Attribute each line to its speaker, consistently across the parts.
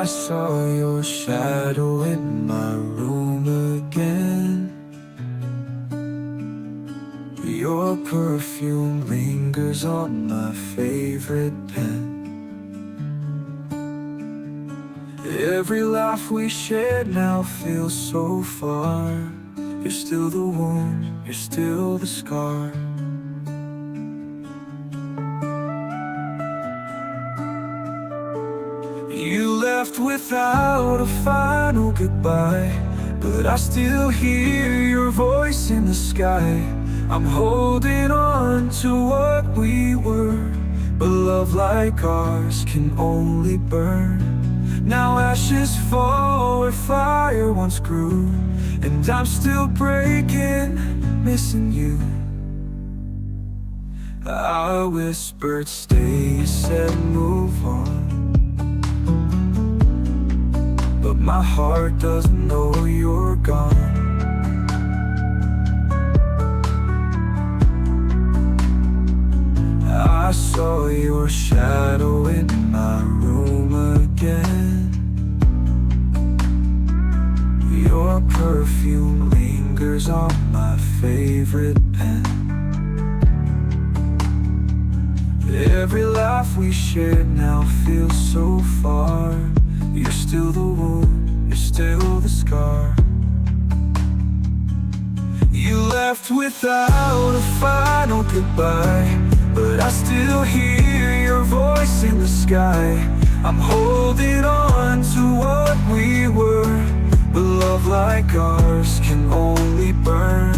Speaker 1: I saw your shadow in my room again. Your perfume lingers on my favorite pen. Every laugh we shared now feels so far. You're still the wound, you're still the scar. You left without a final goodbye, but I still hear your voice in the sky. I'm holding on to what we were, but love like ours can only burn. Now ashes fall where fire once grew, and I'm still breaking, missing you. I whispered stay, you said move on, but my heart doesn't know you're gone. I saw your shadow in my room again. Your perfume lingers on my favorite pen. Every laugh we shared now feels so far. You're still the wound, you're still the scar. You left without a final goodbye, but I still hear your voice in the sky. I'm holding on to what we were, but love like ours can only burn.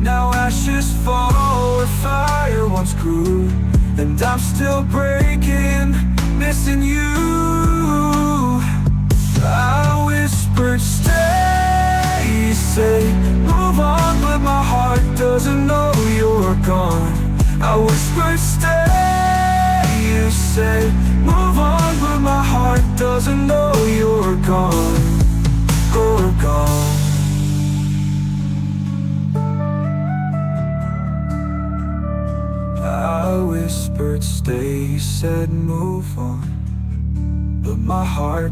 Speaker 1: Now ashes fall where fire once grew, and I'm still breaking, missing you. I whispered stay, you say move on, but my heart doesn't know you're gone. I whispered stay, you say move on, but my heart doesn't know you're gone. You're gone. I whispered stay, you said move on, but my heart